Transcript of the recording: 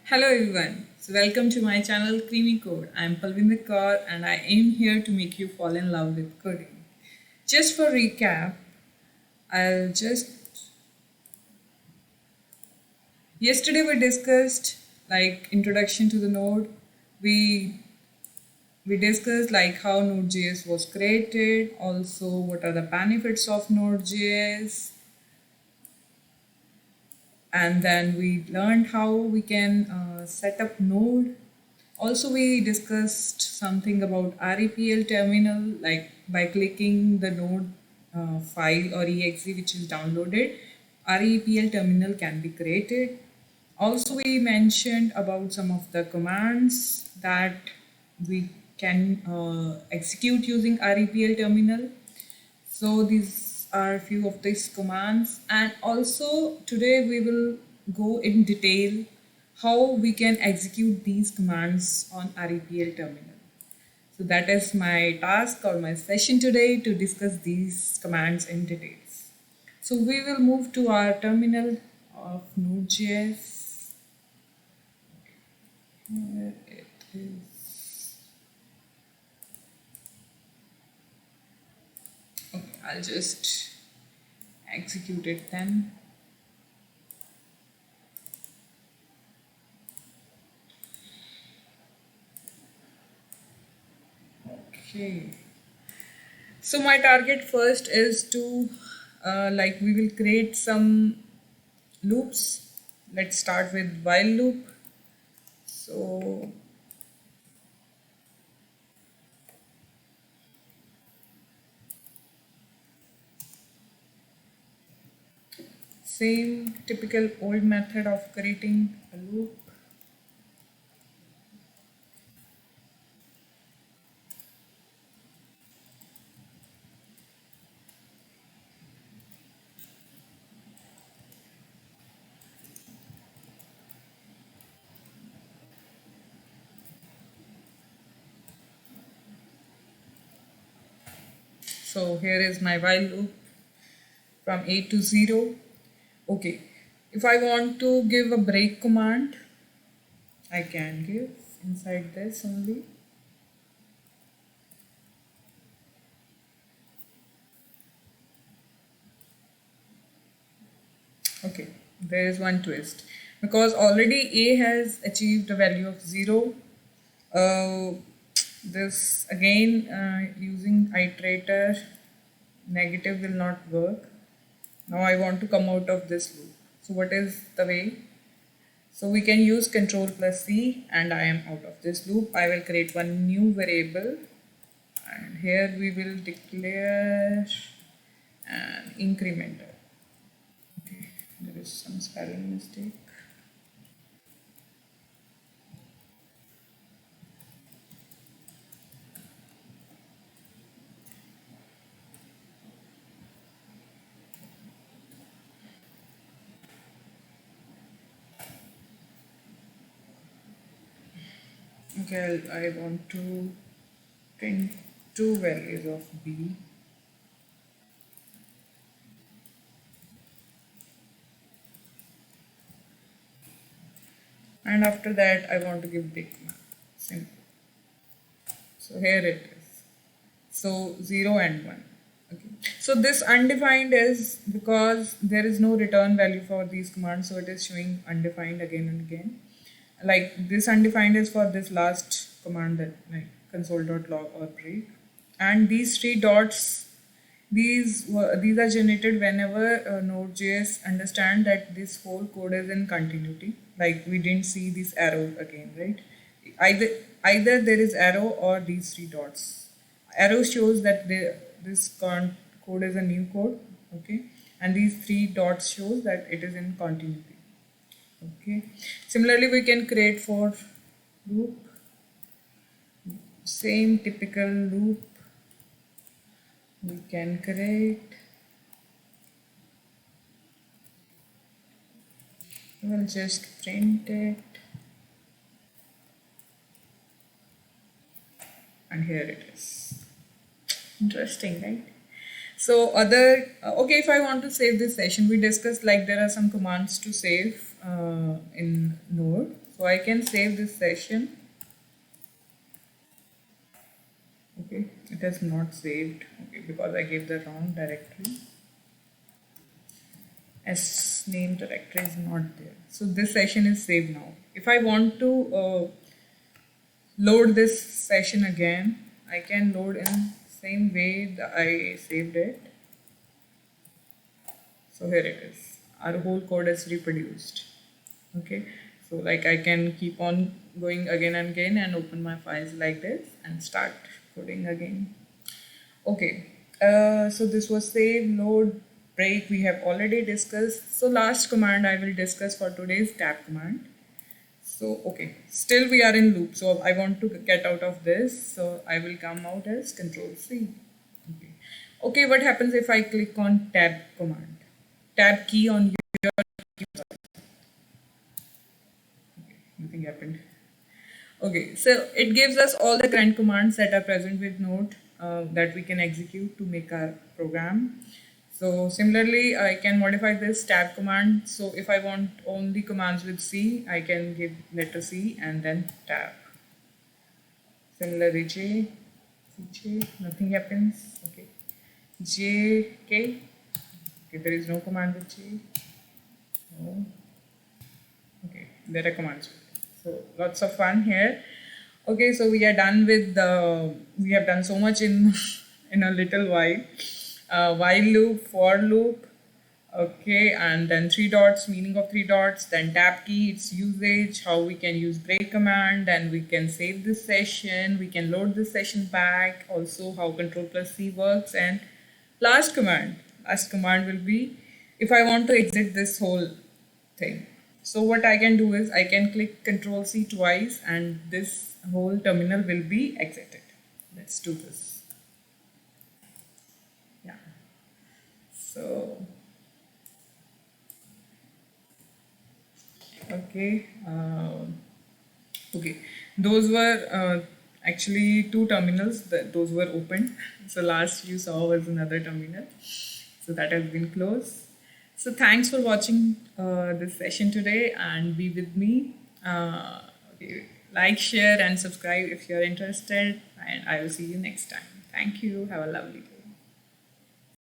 Hello everyone. So welcome to my channel Creamy Code. I am Palvinder Kaur and I am here to make you fall in love with coding. Just for recap, I'll just yesterday we discussed like introduction to the node. We we discussed like how Node.js was created, also what are the benefits of Node.js, and then we learned how we can set up node. Also we discussed something about REPL terminal, like by clicking the node file or exe which is downloaded, REPL terminal can be created. Also we mentioned about some of the commands that we can execute using REPL terminal. So these are a few of these commands, and also today we will go in detail how we can execute these commands on REPL terminal. So that is my task or my session today, to discuss these commands in details. So we will move to our terminal of Node.js. Here it is. Okay, I'll just execute it then. Okay. So my target first is to like we will create some loops. Let's start with while loop. So same typical old method of creating a loop. So here is my while loop from A to 0. Okay. If I want to give a break command, I can give inside this only. Okay, there is one twist. Because already A has achieved a value of 0, this again using iterator negative will not work. Now I want to come out of this loop. So what is the way? So we can use control plus C, and I am out of this loop. I will create one new variable, and here we will declare an incrementer. Okay, there is some spelling mistake. Okay, I want to print two values of B. And after that I want to give big map. Simple. So here it is. So 0 and 1. Okay. So this undefined is because there is no return value for these commands, so it is showing undefined again and again. Like this undefined is for this last command, that like console.log or break. And these three dots, these are generated whenever Node.js understand that this whole code is in continuity. Like we didn't see this arrow again, right? Either either there is arrow or these three dots. Arrow shows that this code is a new code, okay, and these three dots shows that it is in continuity. Okay. Similarly, we can create for loop, same typical loop we can create. We'll just print it, and here it is. Interesting, right? So other okay, if I want to save this session, we discussed like there are some commands to save in Node. So So I can save this session. Okay, it has not saved. Okay, because I gave the wrong directory. S name directory is not there. So this session is saved now. If I want to load this session again, I can load in same way that I saved it. So here it is. Our whole code is reproduced. Okay, so like I can keep on going again and again and open my files like this and start coding again. Okay, so this was save, load, break. We have already discussed. So last command I will discuss for today's tab command. So okay, still we are in loop. So I want to get out of this. So I will come out as Control C. Okay. Okay, what happens if I click on tab command? Tab key on your keyboard. Okay, nothing happened. Okay, so it gives us all the current commands that are present with Node that we can execute to make our program. So similarly, I can modify this tab command. So if I want only commands with C, I can give letter C and then tab. Similarly, J, nothing happens. Okay, J, K. Okay, there is no command with J. No. Okay, there are commands. So lots of fun here. Okay, so we are done with the. We have done so much in in a little while. While loop, for loop. Okay, and then three dots, meaning of three dots. Then tab key, its usage, how we can use break command. Then we can save this session. We can load this session back. Also, how Control plus C works. And last command. Last command will be if I want to exit this whole thing. So what I can do is I can click Control C twice and this whole terminal will be exited. Let's do this. Yeah. So, okay. Okay. Those were actually two terminals. Those were open. So last you saw was another terminal. So that has been closed. So thanks for watching this session today and be with me. Okay. Like, share and subscribe if you're interested, and I will see you next time. Thank you. Have a lovely day.